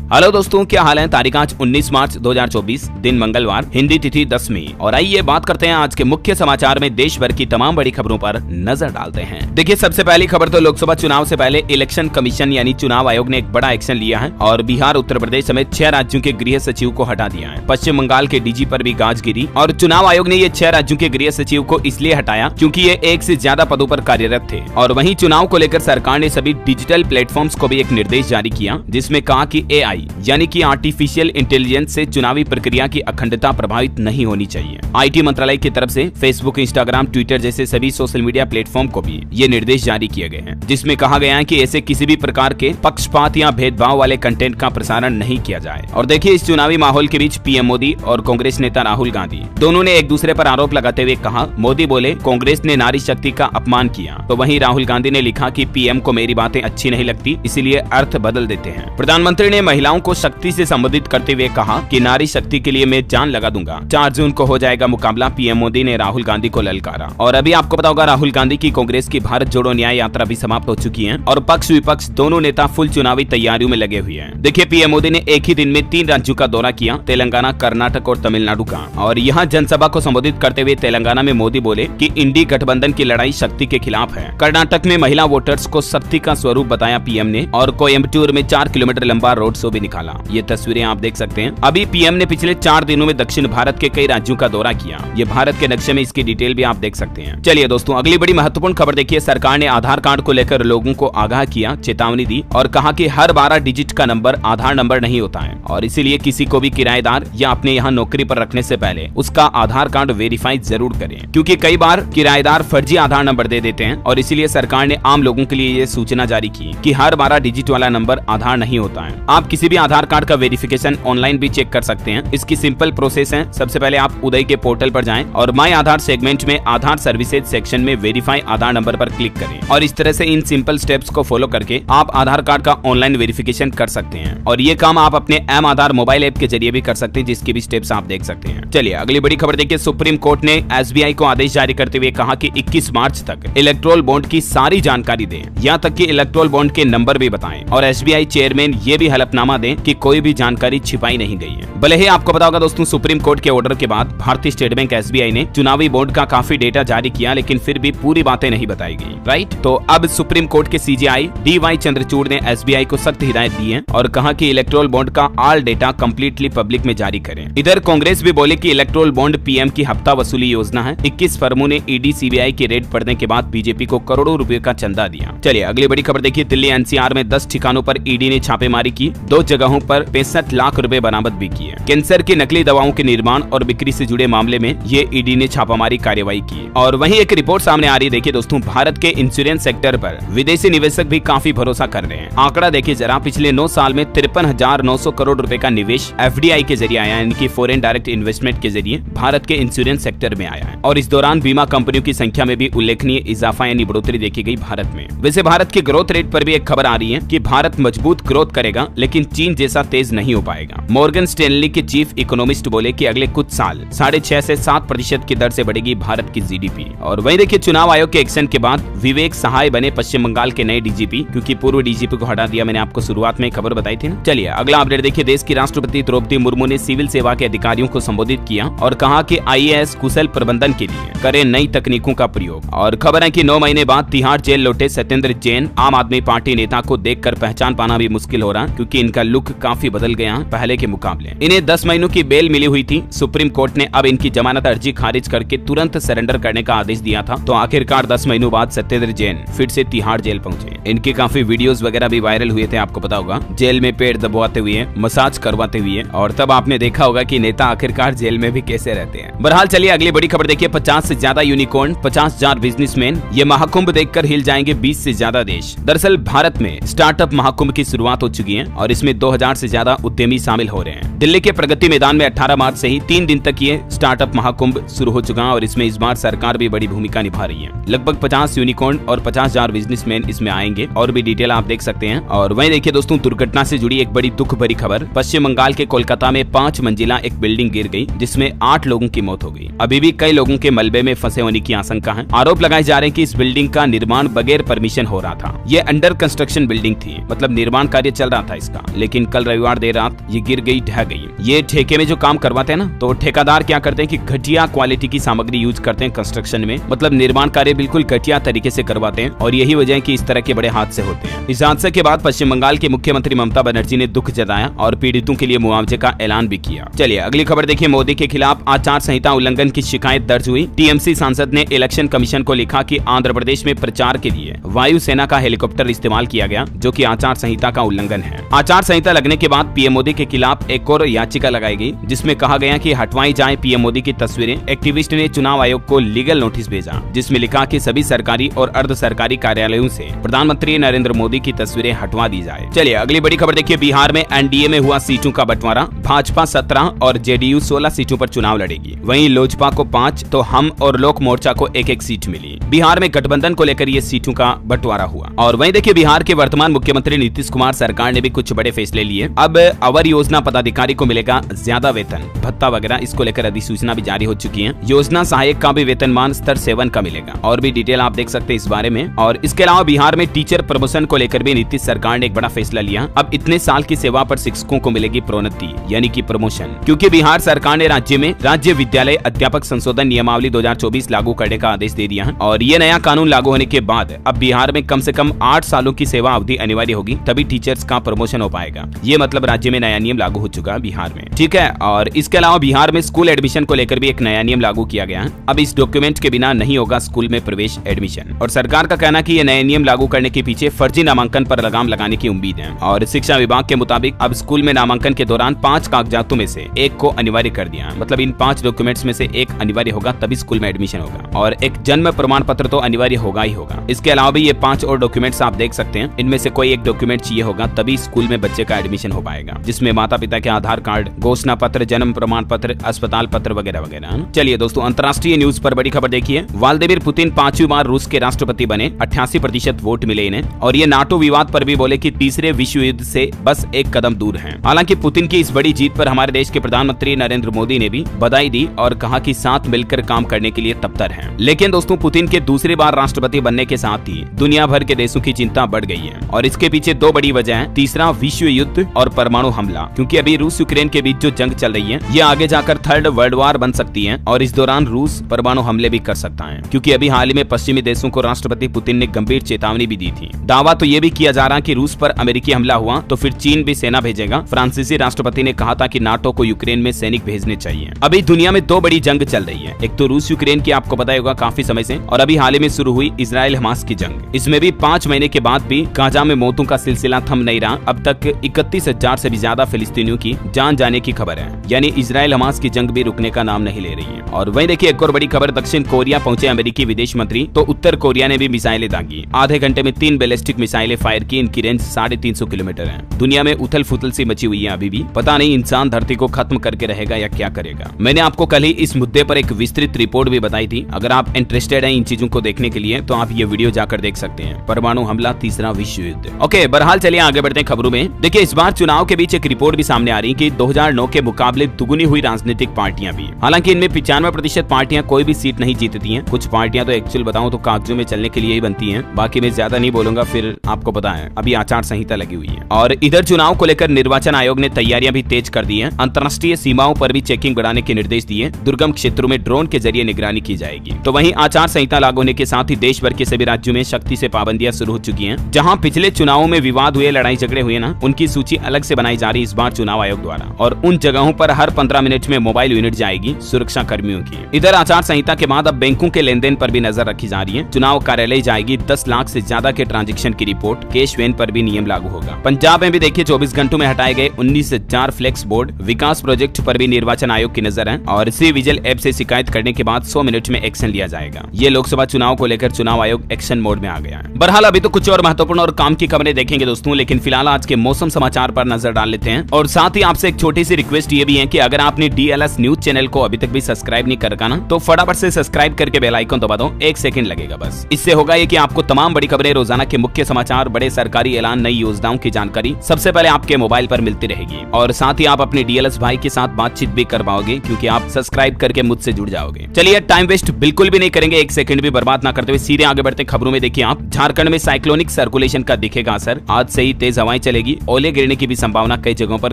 Hello दोस्तों, क्या हाल है। तारीख आज 19 मार्च 2024, दिन मंगलवार, हिंदी तिथि 10वीं। और आइए बात करते हैं आज के मुख्य समाचार में देश भर की तमाम बड़ी खबरों पर नजर डालते हैं। देखिए, सबसे पहली खबर तो लोकसभा चुनाव से पहले इलेक्शन कमीशन यानी चुनाव आयोग ने एक बड़ा एक्शन लिया है और बिहार, उत्तर प्रदेश समेत 6 राज्यों के गृह सचिव को हटा दिया है। पश्चिम बंगाल के डीजी पर भी गाज गिरी और चुनाव आयोग ने ये 6 राज्यों के गृह सचिव को इसलिए हटाया क्योंकि ये 1 से ज्यादा पदों पर कार्यरत थे। और वहीं चुनाव को लेकर सरकार ने सभी डिजिटल प्लेटफॉर्म्स को भी एक निर्देश जारी किया, जिसमें कहा कि AI यानी कि आर्टिफिशियल इंटेलिजेंस से चुनावी प्रक्रिया की अखंडता प्रभावित नहीं होनी चाहिए। IT मंत्रालय की तरफ से फेसबुक, इंस्टाग्राम, ट्विटर जैसे सभी सोशल मीडिया प्लेटफॉर्म को भी ये निर्देश जारी किए गए हैं, जिसमें कहा गया है कि ऐसे किसी भी प्रकार के पक्षपात या भेदभाव वाले कंटेंट का प्रसारण नहीं किया जाए। और देखिए, इस चुनावी माहौल के बीच PM मोदी और कांग्रेस नेता राहुल गांधी दोनों ने एक दूसरे पर आरोप लगाते हुए कहा, मोदी बोले कांग्रेस ने नारी शक्ति का अपमान किया, तो वहीं राहुल गांधी ने लिखा कि PM को मेरी बातें अच्छी नहीं लगती, इसीलिए अर्थ बदल देते हैं। प्रधानमंत्री ने महिलाओं को शक्ति से संबोधित करते हुए कहा कि नारी शक्ति के लिए मैं जान लगा दूंगा। 4 जून को हो जाएगा मुकाबला, PM मोदी ने राहुल गांधी को ललकारा। और अभी आपको पता होगा, राहुल गांधी की कांग्रेस की भारत जोड़ो न्याय यात्रा भी समाप्त हो चुकी है और पक्ष विपक्ष दोनों नेता फुल चुनावी तैयारियों में लगे हुए हैं। देखिए, PM मोदी ने एक ही दिन में 3 राज्यों का दौरा किया, तेलंगाना, कर्नाटक और तमिलनाडु का। और यहाँ जनसभा को संबोधित करते हुए तेलंगाना में मोदी बोले कि इंडी गठबंधन की लड़ाई शक्ति के खिलाफ है। कर्नाटक में महिला वोटर्स को शक्ति का स्वरूप बताया PM ने और कोयम्बटूर में 4 किलोमीटर लंबा रोड शो भी निकाला। ये तस्वीरें आप देख सकते हैं। अभी PM ने पिछले 4 दिनों में दक्षिण भारत के कई राज्यों का दौरा किया। ये भारत के नक्शे में इसकी डिटेल भी आप देख सकते हैं। चलिए दोस्तों, अगली बड़ी महत्वपूर्ण खबर देखिए। सरकार ने आधार कार्ड को लेकर लोगों को आगाह किया, चेतावनी दी और कहा कि हर 12 डिजिट का नंबर आधार नंबर नहीं होता है और इसीलिए किसी को भी किराएदार या अपने यहाँ नौकरी पर रखने से पहले उसका आधार कार्ड वेरीफाई जरूर करें, क्योंकि कई बार किराएदार फर्जी आधार नंबर दे देते हैं। और इसीलिए सरकार ने आम लोगों के लिए ये सूचना जारी की कि हर 12 डिजिट वाला नंबर आधार नहीं होता है। आप किसी भी आधार कार्ड का वेरिफिकेशन ऑनलाइन भी चेक कर सकते हैं। इसकी सिंपल प्रोसेस है। सबसे पहले आप उदय के पोर्टल पर जाएं और माय आधार सेगमेंट में आधार सर्विसेज सेक्शन में वेरीफाई आधार नंबर पर क्लिक करें और इस तरह से इन सिंपल स्टेप्स को फॉलो करके आप आधार कार्ड का ऑनलाइन वेरिफिकेशन कर सकते हैं। और ये काम आप अपने M आधार मोबाइल ऐप के जरिए भी कर सकते हैं, जिसके भी स्टेप्स आप देख सकते हैं। चलिए अगली बड़ी खबर देखिए। सुप्रीम कोर्ट ने SBI को आदेश जारी करते हुए कहा कि 21 मार्च तक इलेक्ट्रोल बॉन्ड की सारी जानकारी दें, यहाँ तक कि इलेक्ट्रोल बॉन्ड के नंबर भी बताएं। और SBI चेयरमैन ये भी हलफनामा दें कि कोई भी जानकारी छिपाई नहीं गई है। भले ही आपको पता होगा दोस्तों, सुप्रीम कोर्ट के ऑर्डर के बाद भारतीय स्टेट बैंक SBI ने चुनावी बॉन्ड का काफी डेटा जारी किया, लेकिन फिर भी पूरी बातें नहीं बताई गई, राइट। तो अब सुप्रीम कोर्ट के CJI DY चंद्रचूड़ ने SBI को सख्त हिदायत दी है और कहा कि इलेक्ट्रोल बॉन्ड का ऑल डेटा कंप्लीटली पब्लिक में जारी करें। इधर कांग्रेस भी बोले कि इलेक्ट्रोल बॉन्ड PM की हफ्ता वसूली योजना है। 21 फर्मों ने ED CBI की रेड पड़ने के बाद बीजेपी को करोड़ों रुपए का चंदा दिया। चलिए अगली बड़ी खबर देखिए। दिल्ली NCR में 10 ठिकानों पर ED ने छापेमारी की, 2 जगहों पर 65 लाख रुपए बरामद भी किए। कैंसर की नकली दवाओं के निर्माण और बिक्री से जुड़े मामले में ये ED ने छापामारी कार्रवाई की। और वहीं एक रिपोर्ट सामने आ रही है। देखिए दोस्तों, भारत के इंश्योरेंस सेक्टर पर विदेशी निवेशक भी काफी भरोसा कर रहे हैं। आंकड़ा देखिए जरा, पिछले 9 साल में 53,900 करोड़ रुपए का निवेश FDI के जरिए आया, यानी कि फॉरेन डायरेक्ट इन्वेस्टमेंट के जरिए भारत के इंश्योरेंस सेक्टर में आया है। और इस दौरान बीमा कंपनियों की संख्या में भी उल्लेखनीय इजाफा यानी बढ़ोतरी देखी गई भारत में। वैसे भारत के ग्रोथ रेट पर भी एक खबर आ रही है कि भारत मजबूत ग्रोथ करेगा, लेकिन चीन जैसा तेज नहीं हो पाएगा। मॉर्गन स्टैनली के चीफ इकोनॉमिस्ट बोले कि अगले कुछ साल 6.5 से 7% की दर से बढ़ेगी भारत की GDP। और वहीं देखिए, चुनाव आयोग के एक्शन के बाद विवेक सहाय बने पश्चिम बंगाल के नए DGP, क्योंकि पूर्व DGP को हटा दिया। मैंने आपको शुरुआत में खबर बताई थी ना। चलिए अगला अपडेट देखिए। देश की राष्ट्रपति द्रौपदी मुर्मू ने सिविल सेवा के अधिकारियों को संबोधित किया और कहा कि IAS कुशल प्रबंधन के लिए करें नई तकनीकों का प्रयोग। और खबर है कि 9 महीने बाद तिहाड़ जेल लौटे सत्येंद्र जैन। आम आदमी पार्टी नेता को देखकर पहचान पाना भी मुश्किल हो रहा, क्योंकि इनका लुक काफी बदल गया पहले के मुकाबले। इन्हें 10 महीनों की बेल मिली हुई थी। सुप्रीम कोर्ट ने अब इनकी जमानत अर्जी खारिज करके तुरंत सरेंडर करने का आदेश दिया था। तो आखिरकार 10 महीनों बाद सत्येंद्र जैन फिर से तिहाड़ जेल पहुंचे। इनके काफी वीडियोस वगैरह भी वायरल हुए थे, आपको पता होगा, जेल में पेड़ दबाते हुए, मसाज करवाते हुए। और तब आपने देखा होगा कि नेता आखिरकार जेल में भी कैसे रहते हैं। बहरहाल चलिए अगली बड़ी खबर देखिए। 50 से ज्यादा यूनिकॉर्न, 50,000 बिजनेसमैन, ये महाकुंभ देखकर हिल जाएंगे 20 से ज्यादा देश। दरअसल भारत में स्टार्टअप महाकुंभ की शुरुआत हो चुकी है और इसमें 2000 से ज्यादा उद्यमी शामिल हो रहे हैं। दिल्ली के प्रगति मैदान में 18 मार्च से ही 3 दिन तक ये स्टार्टअप महाकुंभ शुरू हो चुका है और इसमें इस बार सरकार भी बड़ी भूमिका निभा रही है। लगभग 50 यूनिकॉर्न और 50,000 बिजनेसमैन इसमें आएंगे और भी डिटेल आप देख सकते हैं। और वहीं देखिए दोस्तों, दुर्घटना से जुड़ी एक बड़ी दुख भरी खबर। पश्चिम बंगाल के कोलकाता में 5 मंजिला एक बिल्डिंग गिर गई, जिसमें 8 लोगों की मौत हो गई। अभी भी कई लोगों के मलबे में फंसे होने की आशंका है। आरोप लगाए जा रहे हैं कि इस बिल्डिंग का निर्माण बगैर परमिशन हो रहा था। ये अंडर कंस्ट्रक्शन बिल्डिंग थी, मतलब निर्माण कार्य चल रहा था इसका। लेकिन कल रविवार देर रात ये गिर गई, ढह गई। ये ठेके में जो काम करवाते हैं ना, तो ठेकेदार क्या करते हैं कि घटिया क्वालिटी की सामग्री यूज करते हैं कंस्ट्रक्शन में, मतलब निर्माण कार्य बिल्कुल घटिया तरीके से करवाते हैं और यही वजह है कि इस तरह के बड़े हादसे होते हैं। इस हादसे के बाद पश्चिम बंगाल की मुख्यमंत्री ममता बनर्जी ने दुख जताया और पीड़ितों के लिए मुआवजे का ऐलान भी किया। चलिए अगली खबर देखिए। मोदी के खिलाफ आचार संहिता उल्लंघन की शिकायत दर्ज हुई। टीएमसी सांसद ने इलेक्शन कमीशन को लिखा कि आंध्र प्रदेश में प्रचार के लिए वायुसेना का हेलीकॉप्टर इस्तेमाल किया गया, जो कि आचार संहिता का उल्लंघन है। आचार संहिता लगने के बाद पीएम मोदी के खिलाफ एक और याचिका लगाई गई, जिसमें कहा गया कि हटवाई जाए पीएम मोदी की तस्वीरें। एक्टिविस्ट ने चुनाव आयोग को लीगल नोटिस भेजा, जिसमें लिखा कि सभी सरकारी और अर्ध सरकारी कार्यालयों से प्रधानमंत्री नरेंद्र मोदी की तस्वीरें हटवा दी जाए। चलिए अगली बड़ी खबर देखिए। बिहार में एनडीए में हुआ सीटों का बंटवारा। भाजपा 17 और जेडीयू 16 सीटों पर चुनाव लड़ेगी। वहीं लोजपा को 5 तो हम और लोक मोर्चा को 1-1 सीट मिली। बिहार में गठबंधन को लेकर ये सीटों का बंटवारा हुआ। और वहीं देखिए, बिहार के वर्तमान मुख्यमंत्री नीतीश कुमार सरकार ने भी कुछ बड़े फैसले लिए। अब अवर योजना पदाधिकारी को मिलेगा ज्यादा वेतन, भत्ता वगैरह। इसको लेकर अधिसूचना भी जारी हो चुकी है। योजना सहायक का भी वेतनमान स्तर 7 का मिलेगा। और भी डिटेल आप देख सकते हैं इस बारे में। और इसके अलावा बिहार में टीचर प्रमोशन को लेकर भी नीतीश सरकार ने एक बड़ा फैसला लिया। अब इतने साल की सेवा पर शिक्षकों को मिलेगी प्रोन्नति, यानी कि प्रमोशन, क्योंकि बिहार सरकार ने राज्य में राज्य विद्यालय अध्यापक संशोधन नियमावली 2024 लागू करने का आदेश दे दिया है। और ये नया कानून लागू होने के बाद अब बिहार में कम से कम 8 सालों की सेवा अवधि अनिवार्य होगी, तभी टीचर्स का प्रमोशन हो पाएगा। ये मतलब राज्य में नया नियम लागू हो चुका है बिहार में, ठीक है। और इसके अलावा बिहार में स्कूल एडमिशन को लेकर भी एक नया नियम लागू किया गया है। अब इस डॉक्यूमेंट के बिना नहीं होगा स्कूल में प्रवेश एडमिशन। और सरकार का कहना है कि ये नए नियम लागू करने के पीछे फर्जी नामांकन पर लगाम लगाने की उम्मीद है। और शिक्षा विभाग के मुताबिक अब स्कूल में नामांकन के दौरान 5 कागजातों में से एक को अनिवार्य कर दिया है। मतलब इन 5 डॉक्यूमेंट्स में से एक अनिवार्य होगा, तभी स्कूल में एडमिशन होगा। और एक जन्म प्रमाण पत्र तो अनिवार्य होगा ही होगा। इसके अलावा भी ये 5 और डॉक्यूमेंट्स आप देख सकते हैं। इनमें से कोई एक डॉक्यूमेंट चाहिए होगा, तभी स्कूल में बच्चे का एडमिशन हो पाएगा, जिसमें माता पिता के आधार कार्ड, घोषणा पत्र, जन्म प्रमाण पत्र, अस्पताल पत्र वगैरह वगैरह। चलिए दोस्तों, अंतर्राष्ट्रीय न्यूज पर बड़ी खबर देखिए। व्लादिमीर पुतिन 5वीं बार रूस के राष्ट्रपति बने। 88% वोट मिले इन्हें। और ये नाटो विवाद पर भी बोले कि तीसरे विश्व युद्ध से बस एक कदम दूर हैं। हालांकि पुतिन की इस बड़ी जीत पर हमारे देश के प्रधानमंत्री नरेंद्र मोदी ने भी बधाई दी और कहा कि साथ मिलकर काम करने के लिए तत्पर हैं। लेकिन दोस्तों, पुतिन के दूसरी बार राष्ट्रपति बनने के साथ ही दुनिया भर के देशों की चिंता बढ़ गई है। और इसके पीछे 2 बड़ी वजह है। तीसरा विश्व युद्ध और परमाणु हमला, क्योंकि अभी रूस यूक्रेन के बीच जो जंग चल रही है, ये आगे जाकर 3rd वर्ल्ड वॉर बन सकती है। और इस दौरान रूस परमाणु हमले भी कर सकता है, क्योंकि अभी हाल ही में पश्चिमी देशों को राष्ट्रपति पुतिन ने गंभीर चेतावनी भी दी थी। दावा तो ये भी किया जा रहा है कि रूस पर अमेरिकी हमला हुआ तो फिर चीन भी सेना भेजेगा। फ्रांसीसी राष्ट्रपति ने कहा था कि नाटो को यूक्रेन में सैनिक भेजने चाहिए। अभी दुनिया में 2 बड़ी जंग चल रही है। एक तो रूस यूक्रेन की, आपको पता होगा काफी समय से, और अभी हाल ही में शुरू हुई इजराइल हमास की जंग। इसमें भी 5 महीने के बाद भी गाजा में मौतों का सिलसिला थम नहीं रहा। अब तक 31,000 से भी ज्यादा फिलिस्तीनियों की जान जाने की खबर है, यानी इजराइल हमास की जंग भी रुकने का नाम नहीं ले रही है। और वहीं देखिए, एक और बड़ी खबर, दक्षिण कोरिया पहुंचे अमेरिकी विदेश मंत्री, तो उत्तर कोरिया ने भी मिसाइलें दागी। आधे घंटे में 3 बैलिस्टिक मिसाइलें फायर की। इनकी रेंज 350 किलोमीटर है। दुनिया में उथल फुथल सी मची हुई है अभी भी। पता नहीं इंसान धरती को खत्म करके रहेगा या क्या करेगा। मैंने आपको कल ही इस मुद्दे पर एक विस्तृत रिपोर्ट भी बताई थी। अगर आप इंटरेस्टेड हैं इन चीजों को देखने के लिए, तो आप ये वीडियो जाकर देख सकते हैं। परमाणु हमला, तीसरा विश्व युद्ध। ओके, बहरहाल चलिए आगे बढ़ते हैं खबरों में। देखिए, इस बार चुनाव के बीच एक रिपोर्ट भी सामने आ रही है कि 2009 के मुकाबले दुगुनी हुई राजनीतिक पार्टियां भी। हालांकि इनमें 95% पार्टियां कोई भी सीट नहीं जीतती हैं। कुछ पार्टियां तो एक्चुअल बताऊं तो कागजों में चलने के लिए ही बनती हैं। बाकी मैं ज्यादा नहीं बोलूंगा, फिर आपको पता है अभी आचार संहिता लगी हुई है। और इधर चुनाव को लेकर निर्वाचन आयोग ने तैयारियां भी तेज कर दी है। अंतर्राष्ट्रीय सीमाओं पर भी चेकिंग बढ़ाने के निर्देश दिए। दुर्गम क्षेत्रों में ड्रोन के जरिए निगरानी की जाएगी। तो वहीं आचार संहिता लागू होने के साथ ही देश भर के सभी राज्यों में सख्ती से पाबंदियां शुरू हो चुकी हैं। जहां पिछले चुनावों में विवाद हुए, लड़ाई झगड़े हुए ना, उनकी सूची अलग से बनाई जा रही इस बार चुनाव आयोग द्वारा। और उन जगहों पर हर 15 मिनट में मोबाइल यूनिट जाएगी सुरक्षा कर्मियों की। इधर आचार संहिता के बाद अब बैंकों के लेन देन पर भी नजर रखी जा रही है। चुनाव कार्यालय जाएगी 10 लाख से ज्यादा के ट्रांजेक्शन की रिपोर्ट। कैश वैन पर भी नियम लागू होगा। पंजाब में भी देखिए 24 घंटों में हटाए गए 19,000 फ्लेक्स बोर्ड। विकास प्रोजेक्ट पर भी निर्वाचन आयोग की नजर है। और सी विजिल ऐप से शिकायत करने के बाद 100 मिनट में एक्शन लिया जाएगा। ये लोकसभा चुनाव को लेकर चुनाव आयोग एक्शन मोड में आ गया है। बहरहाल अभी तो कुछ और महत्वपूर्ण और काम की खबरें देखेंगे दोस्तों, लेकिन फिलहाल आज के मौसम समाचार पर नजर डाल लेते हैं। और साथ ही आपसे एक छोटी सी रिक्वेस्ट ये भी है कि अगर आपने DLS न्यूज चैनल को अभी तक भी सब्सक्राइब नहीं कर रखा ना, तो फटाफट से सब्सक्राइब करके बेल आइकन दबा दो। 1 सेकंड लगेगा बस। इससे होगा ये कि आपको तमाम बड़ी खबरें, रोजाना के मुख्य समाचार, बड़े सरकारी ऐलान, नई योजनाओं की जानकारी सबसे पहले आपके मोबाइल पर मिलती रहेगी। और साथ ही आप अपने DLS भाई के साथ बातचीत भी कर पाओगे, क्योंकि आप सब्सक्राइब करके मुझसे जुड़ जाओगे। चलिए, टाइम वेस्ट बिल्कुल भी नहीं करेंगे, 1 सेकंड भी बर्बाद ना करते हुए सीधे आगे बढ़ते खबरों में। देखिए, आप झारखंड में साइक्लोनिक सर्कुलेशन का दिखेगा असर। आज से ही तेज हवाएं चलेगी ओले गिरने की भी संभावना कई जगहों पर।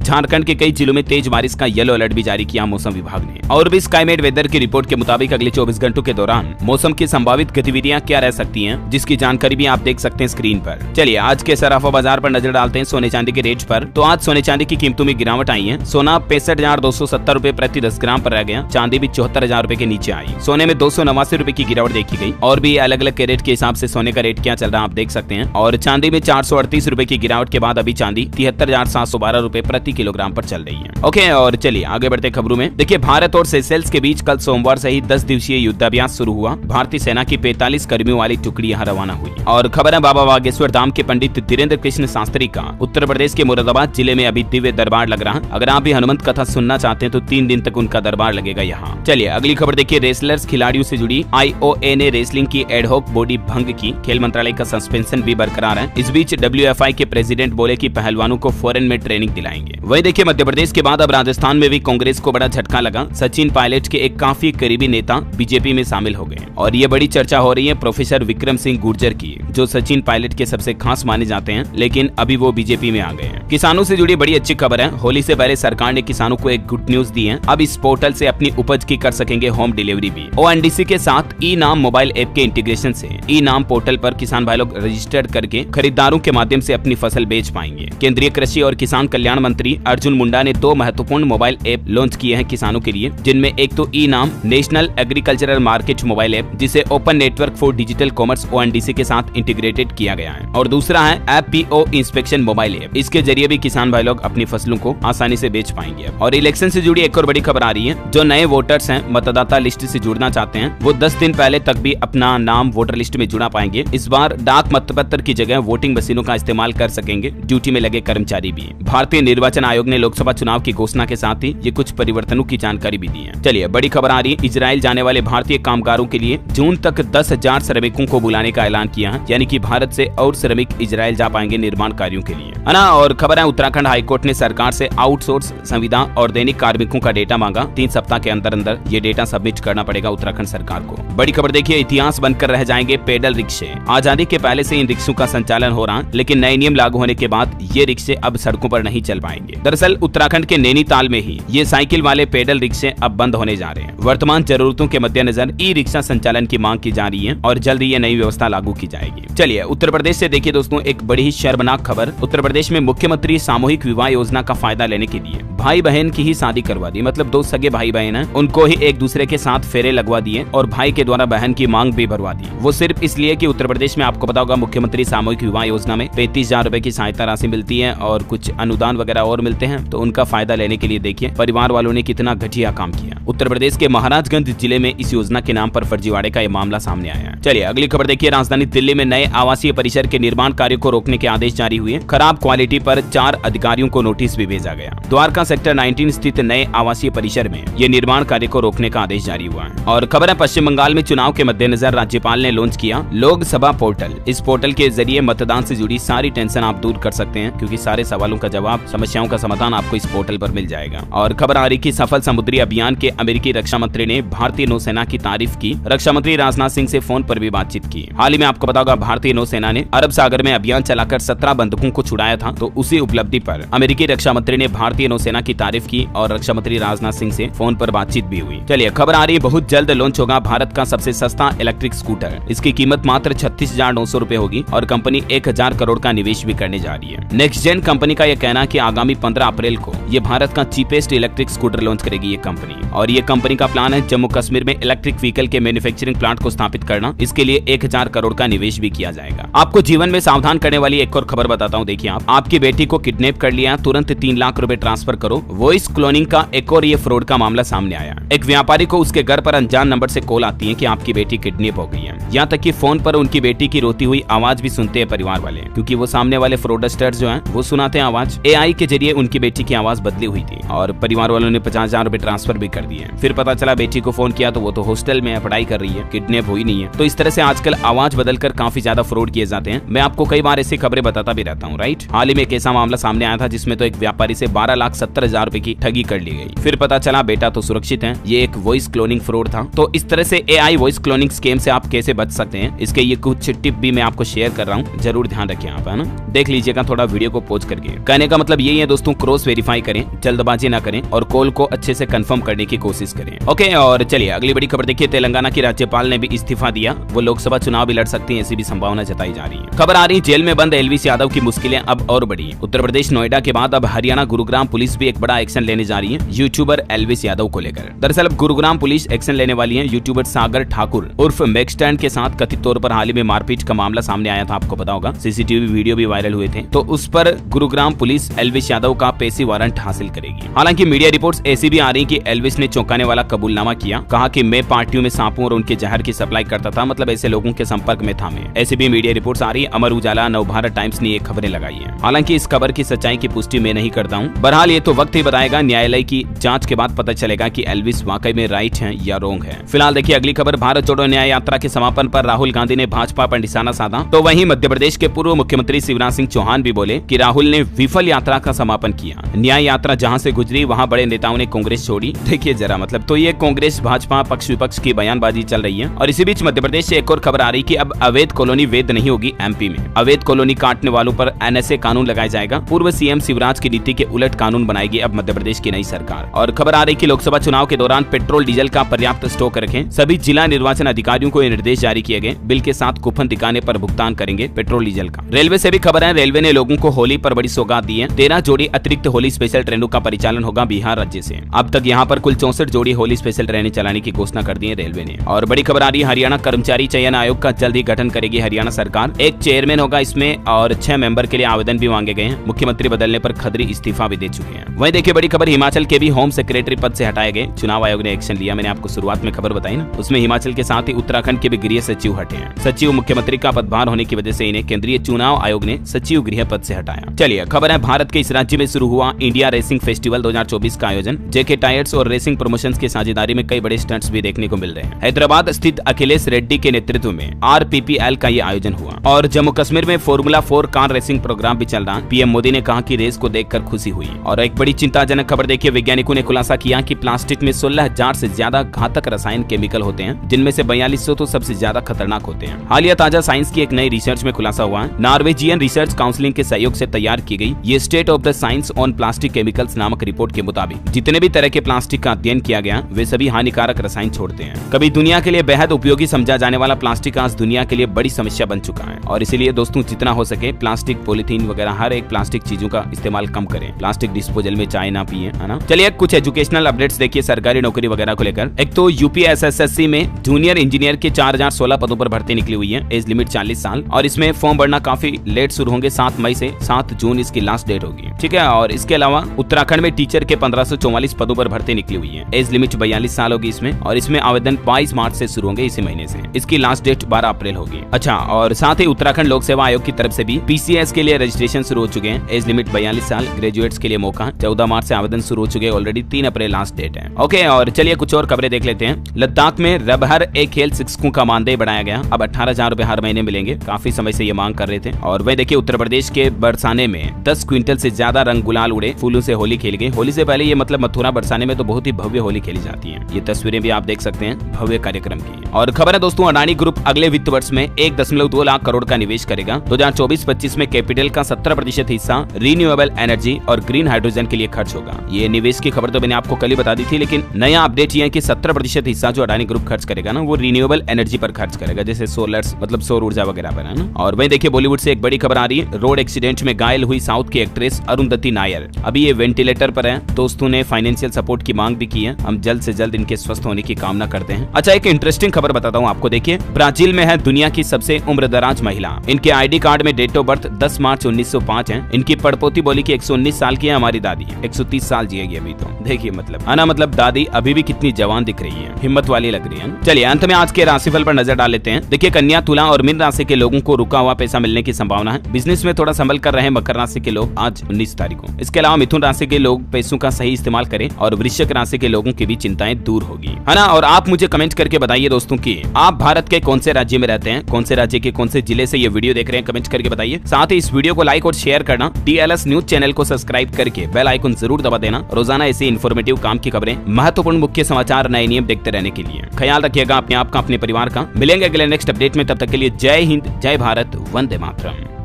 झारखंड के कई जिलों में तेज बारिश का येलो अलर्ट भी जारी किया मौसम विभाग ने। और भी स्काईमेट वेदर की रिपोर्ट के मुताबिक अगले 24 घंटों के दौरान मौसम की संभावित गतिविधियां क्या रह सकती हैं, जिसकी जानकारी भी आप देख सकते हैं स्क्रीन पर। चलिए आज के सराफा बाजार पर नजर डालते हैं सोने चांदी के रेट पर। तो आज सोने चांदी की कीमतों में गिरावट आई है। सोना 65,270 रुपए प्रति 10 ग्राम पर रह गया। चांदी भी 74,000 रुपए के नीचे आई। सोने में 289 रुपए की गिरावट देखी गई। और भी अलग अलग कैरेट के हिसाब से सोने का रेट क्या चल रहा है आप देख सकते हैं। और चांदी में 438 रुपए की गिरावट के बाद अभी चांदी 73,712 रुपए प्रति किलोग्राम पर चल रही है। ओके, और चलिए आगे बढ़ते खबरों में। देखिए भारत और सेशेल्स के बीच कल सोमवार से ही 10 दिवसीय युद्धाभ्यास शुरू हुआ। भारतीय सेना की 45 कर्मियों वाली टुकड़ी यहाँ रवाना हुई। और खबर है बाबा बागेश्वर धाम के पंडित धीरेन्द्र कृष्ण शास्त्री का उत्तर प्रदेश के मुरादाबाद जिले में अभी दिव्य दरबार लग रहा है। अगर आप भी हनुमंत कथा सुनना चाहते हैं तो 3 दिन तक उनका दरबार लगेगा यहाँ। चलिए अगली खबर देखिए। रेसलर्स खिलाड़ियों से जुड़ी IOA ने रेसलिंग की एडहॉक बॉडी भंग की। खेल मंत्रालय का सस्पेंशन भी बरकरार है। इस बीच WFI के प्रेसिडेंट बोले कि पहलवानों को फॉरेन में ट्रेनिंग दिलाएंगे। वही देखिए मध्य प्रदेश के बाद अब राजस्थान में भी कांग्रेस को बड़ा झटका लगा। सचिन पायलट के एक काफी करीबी नेता बीजेपी में शामिल हो गए और ये बड़ी चर्चा हो रही है प्रोफेसर विक्रम सिंह गुर्जर की, जो सचिन पायलट के सबसे खास माने जाते हैं, लेकिन अभी वो बीजेपी में आ गए हैं। किसानों से जुड़ी बड़ी अच्छी खबर है। होली से पहले सरकार ने किसानों को एक गुड न्यूज दी है। अब इस पोर्टल से अपनी उपज की कर सकेंगे होम डिलीवरी भी। ONDC के साथ ई-नाम मोबाइल ऐप के इंटीग्रेशन से ई-नाम पोर्टल पर किसान भाई लोग रजिस्टर करके खरीदारों के माध्यम से अपनी फसल बेच पाएंगे। केंद्रीय कृषि और किसान कल्याण मंत्री अर्जुन मुंडा ने 2 महत्वपूर्ण मोबाइल ऐप लॉन्च किए हैं किसानों के लिए, जिनमें एक तो e NAM national agricultural market mobile app, जिसे open network for digital commerce ONDC के साथ इंटीग्रेटेड किया गया है, और दूसरा है FPO इंस्पेक्शन मोबाइल ऐप। इसके जरिए भी किसान भाई लोग अपनी फसलों को आसानी से बेच पाएंगे। और इलेक्शन से जुड़ी एक और बड़ी खबर आ रही है। जो नए वोटर्स हैं, मतदाता लिस्ट से जुड़ना चाहते हैं, वो 10 दिन पहले तक भी अपना नाम वोटर लिस्ट में जुड़ा पाएंगे। इस बार डाक मतपत्र की जगह वोटिंग मशीनों का इस्तेमाल कर सकेंगे ड्यूटी में लगे कर्मचारी भी। भारतीय निर्वाचन आयोग ने लोकसभा चुनाव की घोषणा के साथ ही ये कुछ परिवर्तनों की जानकारी भी दी है। चलिए बड़ी खबर आ रही है। इजराइल जाने वाले भारतीय कामगारों के लिए जून तक 10,000 श्रमिकों को बुलाने का ऐलान किया है, यानी कि भारत से और श्रमिक इजराइल जा पाएंगे निर्माण कार्यों के लिए, है ना। और खबर है उत्तराखंड हाईकोर्ट ने सरकार से आउटसोर्स संविदा और दैनिक कार्मिकों का डेटा मांगा। 3 सप्ताह के अंदर अंदर ये डेटा सबमिट करना पड़ेगा उत्तराखंड सरकार को। बड़ी खबर देखिए। इतिहास बनकर रह जाएंगे पेडल रिक्शे। आजादी के पहले से इन रिक्शों का संचालन हो रहा है, लेकिन नए नियम लागू होने के बाद ये रिक्शे अब सड़कों पर नहीं चल पाएंगे। दरअसल उत्तराखंड के नैनीताल में ही ये साइकिल वाले पेडल रिक्शे अब बंद होने जा रहे हैं। वर्तमान जरूरतों के मद्देनजर ई रिक्शा संचालन की मांग की जा रही है और जल्द ये नई व्यवस्था लागू की जाएगी। चलिए उत्तर प्रदेश से देखिए दोस्तों एक बड़ी ही शर्मनाक खबर। उत्तर प्रदेश में मुख्यमंत्री सामूहिक विवाह योजना का फायदा लेने के लिए भाई बहन की ही शादी करवा दी। मतलब 2 सगे भाई बहन हैं, उनको ही एक दूसरे के साथ फेरे लगवा दिए और भाई के द्वारा बहन की मांग भी भरवा दी। वो सिर्फ इसलिए कि उत्तर प्रदेश में आपको पता होगा मुख्यमंत्री सामूहिक विवाह योजना में 35,000 रुपए की सहायता राशि मिलती है और कुछ अनुदान वगैरह और मिलते हैं। तो उनका फायदा लेने के लिए देखिए परिवार वालों ने कितना घटिया काम किया। उत्तर प्रदेश के महाराजगंज जिले में इस योजना के नाम पर फर्जीवाड़े का ये मामला सामने आया है। चलिए अगली खबर देखिए। राजधानी दिल्ली में नए आवासीय परिसर के निर्माण कार्य को रोकने के आदेश जारी हुए। खराब क्वालिटी पर 4 अधिकारियों को नोटिस भी भेजा गया। द्वारका सेक्टर 19 स्थित नए आवासीय परिसर में ये निर्माण कार्य को रोकने का आदेश जारी हुआ है। और खबर है पश्चिम बंगाल में चुनाव के मद्देनजर राज्यपाल ने लॉन्च किया लोकसभा पोर्टल। इस पोर्टल के जरिए मतदान से जुड़ी सारी टेंशन आप दूर कर सकते हैं, क्योंकि सारे सवालों का जवाब, समस्याओं का समाधान आपको इस पोर्टल पर मिल जाएगा। और खबर आ रही कि सफल समुद्री अभियान के अमेरिकी रक्षा मंत्री ने भारतीय नौसेना की तारीफ की। रक्षा मंत्री राजनाथ सिंह से फोन पर भी बातचीत की। हाल ही में आपको पता होगा भारतीय नौसेना ने अरब सागर में अभियान चलाकर 17 बंधकों को छुड़ाया था। तो उसी उपलब्धि पर अमेरिकी रक्षा मंत्री ने भारतीय नौसेना की तारीफ की और रक्षा मंत्री राजनाथ सिंह से फोन पर बातचीत भी हुई। चलिए खबर आ रही है बहुत जल्द लॉन्च होगा भारत का सबसे सस्ता इलेक्ट्रिक स्कूटर। इसकी कीमत मात्र 36,900 रुपए होगी और कंपनी 1,000 करोड़ का निवेश भी करने जा रही है। नेक्स्ट जेन कंपनी का यह कहना है कि आगामी 15 अप्रैल को ये भारत का चीपेस्ट इलेक्ट्रिक स्कूटर लॉन्च करेगी ये कंपनी। और ये कंपनी का प्लान है जम्मू कश्मीर में इलेक्ट्रिक व्हीकल के मैन्युफैक्चरिंग प्लांट को स्थापित करना। इसके लिए 1,000 करोड़ का निवेश भी किया जाएगा। आपको जीवन में सावधान करने वाली एक और खबर बताता हूँ। देखिए आपकी बेटी को किडनैप कर लिया, तुरंत 3 लाख रुपए ट्रांसफर करो। वॉइस क्लोनिंग का एक और ये फ्रॉड का मामला सामने आया। एक व्यापारी को उसके घर पर अनजान नंबर से कॉल आती है कि आपकी बेटी किडनैप हो गई है। यहाँ तक कि फोन पर उनकी बेटी की रोती हुई आवाज भी सुनते हैं परिवार वाले, क्योंकि वो सामने वाले फ्रॉडस्टर्स जो हैं वो सुनाते हैं आवाज। AI के जरिए उनकी बेटी की आवाज बदली हुई थी और परिवार वालों ने 50,000 रुपए ट्रांसफर भी कर दिए। फिर पता चला बेटी को फोन किया तो वो तो हॉस्टल में पढ़ाई कर रही है, किडनैप हुई नहीं है। तो इस तरह से आजकल आवाज बदलकर काफी ज्यादा फ्रॉड किए जाते हैं। मैं आपको कई बार ऐसी खबरें बताता भी रहता हूँ, राइट। हाल ही में एक ऐसा मामला सामने आया था जिसमें तो एक व्यापारी से 12,70,000 रुपए की ठगी कर ली गई। फिर पता चला बेटा तो सुरक्षित है, ये एक वॉइस क्लोनिंग फ्रॉड था। तो इस तरह से AI वॉइस क्लोनिंग स्कैम से आप कैसे बच सकते हैं, इसके ये कुछ टिप भी मैं आपको शेयर कर रहा हूँ, जरूर ध्यान रखें आप, है ना। देख लीजिएगा, थोड़ा वीडियो को पोस्ट करके। कहने का मतलब यही है दोस्तों, क्रॉस वेरीफाई करें, जल्दबाजी ना करें और कॉल को अच्छे से कंफर्म करने की कोशिश करें। ओके, और चलिए अगली बड़ी खबर देखिए। तेलंगाना की राज्यपाल ने भी इस्तीफा दिया, वो लोकसभा चुनाव भी लड़ सकती है, ऐसी भी संभावना जताई जा रही है। खबर आ रही है, जेल में बंद एलविस यादव की मुश्किलें अब और बढ़ी। उत्तर प्रदेश नोएडा के बाद अब हरियाणा गुरुग्राम पुलिस भी एक बड़ा एक्शन लेने जा रही है यूट्यूबर एलविस यादव को लेकर। दरअसल अब गुरुग्राम पुलिस एक्शन लेने वाली है। यूट्यूबर सागर ठाकुर उर्फ मैक्सटैंड के साथ कथित तौर पर हाल ही में मारपीट का मामला सामने आया था, आपको पता होगा, सीसीटीवी वीडियो भी वायरल हुए थे। तो उस पर गुरुग्राम पुलिस एलविस यादव का पेशी वारंट हासिल करेगी। हालांकि मीडिया रिपोर्ट्स ऐसी भी आ रही कि एलविस ने चौंकाने वाला कबूलनामा किया, कहा कि मैं पार्टियों में सांपों और उनके जहर की सप्लाई करता था, मतलब ऐसे लोगों के संपर्क में था मैं। ऐसी भी मीडिया रिपोर्ट्स आ रही है। अमर उजाला, नवभारत टाइम्स ने ये खबरें लगाई है। हालांकि इस खबर की सच्चाई की पुष्टि मैं नहीं करता हूँ। बहरहाल ये तो वक्त ही बताएगा, न्यायालय की जांच के बाद पता चलेगा कि एलविस वाकई में राइट है या रॉन्ग है। फिलहाल देखिए अगली खबर। भारत जोड़ो न्याय यात्रा के समापन पर राहुल गांधी ने भाजपा पर निशाना साधा, तो वहीं मध्य प्रदेश के पूर्व मुख्यमंत्री शिवराज सिंह चौहान भी बोले कि राहुल ने विफल यात्रा का समापन किया। न्याय यात्रा जहां से गुजरी वहां बड़े नेताओं ने कांग्रेस छोड़ी। देखिए जरा, मतलब तो ये कांग्रेस भाजपा पक्ष विपक्ष की बयानबाजी चल रही है। और इसी बीच मध्य प्रदेश से एक और खबर आ रही कि अब अवैध कॉलोनी वैध नहीं होगी एमपी में। अवैध कॉलोनी काटने वालों पर एनएसए कानून लगाया जाएगा। पूर्व सीएम शिवराज की नीति के उलट कानून बनाएगी अब मध्य प्रदेश की नई सरकार। और खबर आ रही कि लोकसभा चुनाव के दौरान पेट्रोल डीजल का पर्याप्त स्टॉक रखें। सभी जिला निर्वाचन अधिकारियों को ये निर्देश जारी किए गए। बिल के साथ कूपन दिखाने पर भुगतान करेंगे पेट्रोल डीजल का। रेलवे से भी खबर है, रेलवे ने लोगों को होली पर बड़ी सौगात दी है। 13 जोड़ी अतिरिक्त होली स्पेशल ट्रेनों का परिचालन होगा बिहार राज्य से। अब तक यहां पर कुल 64 जोड़ी होली स्पेशल ट्रेनें चलाने की घोषणा कर दी है रेलवे ने। और बड़ी खबर आ रही है, हरियाणा कर्मचारी चयन आयोग का जल्द ही गठन करेगी हरियाणा सरकार। एक चेयरमैन होगा इसमें और 6 मेंबर के लिए आवेदन भी मांगे गए हैं। मुख्यमंत्री बदलने पर खत्री इस्तीफा भी दे चुके हैं। वहीं देखिए बड़ी खबर, हिमाचल के भी होम सेक्रेटरी पद से हटाए गए। चुनाव आयोग ने एक्शन लिया। मैंने आपको शुरुआत में खबर बताई ना, उसमें हिमाचल के साथ ही उत्तराखंड के भी गृह सचिव हटे हैं। सचिव मुख्यमंत्री का पदभार होने की वजह से इन्हें केंद्रीय चुनाव आयोग ने सचिव गृह पद से हटाया। चलिए खबर है, भारत के इस राज्य में शुरू हुआ इंडिया रेसिंग फेस्टिवल 2024 का आयोजन। जेके टायर्स और रेसिंग प्रमोशंस की साझेदारी में कई बड़े स्टंट्स भी देखने को मिल रहे हैं। हैदराबाद स्थित अखिलेश रेड्डी के नेतृत्व में RPPL का ये आयोजन हुआ। और जम्मू कश्मीर में फॉर्मूला 4 कार रेसिंग प्रोग्राम भी चल रहा है। पीएम मोदी ने कहा कि रेस को देखकर खुशी हुई। और एक बड़ी चिंताजनक खबर देखिए, वैज्ञानिकों ने खुलासा किया कि प्लास्टिक में 16,000 से ज्यादा घातक रसायन केमिकल होते हैं, जिनमें से 4200 तो सबसे ज्यादा खतरनाक होते हैं। हालिया ताजा साइंस की एक नई रिसर्च में खुलासा हुआ है। नॉर्वेजियन रिसर्च काउंसिल के सहयोग से तैयार की गई ये state of the science on plastic chemicals नामक रिपोर्ट के मुताबिक जितने भी तरह के प्लास्टिक का अध्ययन किया गया वे सभी हानिकारक रसायन छोड़ते हैं। कभी दुनिया के लिए बेहद उपयोगी समझा जाने वाला प्लास्टिक आज दुनिया के लिए बड़ी समस्या बन चुका है। और इसीलिए दोस्तों जितना हो सके प्लास्टिक, पॉलीथीन वगैरह हर एक प्लास्टिक चीजों का इस्तेमाल कम करें। प्लास्टिक डिस्पोजल में चाय ना पिए, है ना। चलिए कुछ एजुकेशनल अपडेट्स देखिए सरकारी नौकरी वगैरह को लेकर। एक तो यूपीएसएससी में जूनियर इंजीनियर के 4016 पदों पर भर्ती निकली हुई है। एज लिमिट 40 साल और इसमें फॉर्म भरना काफी लेट शुरू होंगे। 7 मई से 7 जून इसकी लास्ट डेट होगी, ठीक है। और इसके अलावा उत्तराखंड में टीचर के 1544 पदों पर भर्ती निकली हुई है। एज लिमिट 42 साल होगी इसमें। और इसमें आवेदन 22 मार्च से शुरू होंगे, इसी महीने से। इसकी लास्ट डेट 12 अप्रैल होगी। अच्छा, और साथ ही उत्तराखंड लोक सेवा आयोग की तरफ से भी PCS के लिए रजिस्ट्रेशन शुरू हो चुके हैं। एज लिमिट 42 साल, ग्रेजुएट्स के लिए मौका। 14 मार्च से आवेदन शुरू हो चुके हैं, ऑलरेडी 3 अप्रैल लास्ट डेट है। ओके, और चलिए कुछ और खबरें देख लेते हैं। लद्दाख में रबहर एक खेल शिक्षकों का मानदेय बढ़ाया गया। अब 18,000 रुपए हर महीने मिलेंगे। काफी समय से ये मांग कर रहे थे। और वह देखिए उत्तर प्रदेश के बरसाने में 10 क्विंटल से ज्यादा रंग गुलाल उड़े, फूलों से होली खेली गई। होली से पहले ये मतलब मथुरा बरसाने में तो बहुत ही भव्य होली खेली जाती है। ये तस्वीरें भी आप देख सकते हैं भव्य कार्यक्रम की। और खबर है दोस्तों, अडानी ग्रुप अगले वित्त वर्ष में 1.2 लाख करोड़ का निवेश करेगा। 2024-25 में कैपिटल का 70% हिस्सा रिन्यूएबल एनर्जी और ग्रीन हाइड्रोजन के लिए खर्च होगा। ये निवेश की खबर तो मैंने आपको कल ही बता दी थी, लेकिन नया अपडेट ये है कि 70% हिस्सा जो अडानी ग्रुप खर्च करेगा ना, वो रिन्यूएबल एनर्जी पर खर्च करेगा, जैसे सोलर्स, मतलब सौर ऊर्जा वगैरह पर, है ना। और वहीं देखिए बॉलीवुड से एक बड़ी खबर आ रही है। रोड एक्सीडेंट में घायल हुई साउथ की एक्ट्रेस अरुंधति नायर अभी ये वेंटिलेटर पर है। दोस्तों ने फाइनेंशियल सपोर्ट की मांग भी की है। हम जल्द से जल्द इनके स्वस्थ होने की कामना करते हैं। अच्छा, एक इंटरेस्टिंग खबर बताता हूँ आपको। देखिए, ब्राजील में है दुनिया की सबसे उम्रदराज महिला। इनके आईडी कार्ड में डेट ऑफ बर्थ 10 मार्च 1905 है। इनकी पड़पोती बोली की 119 साल की है। हमारी दादी 130 साल जिएगी अभी तो। देखिए मतलब आना, मतलब दादी अभी भी कितनी जवान दिख रही है, हिम्मत वाली लग रही है। चलिए अंत में आज के राशिफल पर नजर डाल लेते हैं। देखिए, कन्या, तुला और मीन राशि के लोगों को रुका हुआ पैसा मिलने की संभावना है। बिजनेस में थोड़ा संभल कर रहे मकर राशि के लोग आज 19 तारीख को। इसके अलावा मिथुन राशि के लोग पैसों का सही इस्तेमाल करें और वृश्चिक राशि के लोगों की भी चिंताएं दूर होगी, है ना। और आप मुझे कमेंट करके बताइए दोस्तों कि आप भारत के कौन से राज्य में रहते हैं, कौन से राज्य के कौन से जिले से ये वीडियो देख रहे हैं, कमेंट करके बताइए। साथ ही इस वीडियो को लाइक और शेयर करना, DLS न्यूज चैनल को सब्सक्राइब करके बेल आइकन जरूर दबा देना। रोजाना ऐसे इन्फॉर्मेटिव काम की खबरें, महत्वपूर्ण मुख्य समाचार, नए नियम देखते रहने के लिए। ख्याल रखिएगा अपने आप का, अपने परिवार का। मिलेंगे अगले नेक्स्ट अपडेट में, तब तक के लिए जय हिंद, जय भारत, वंदे मातरम।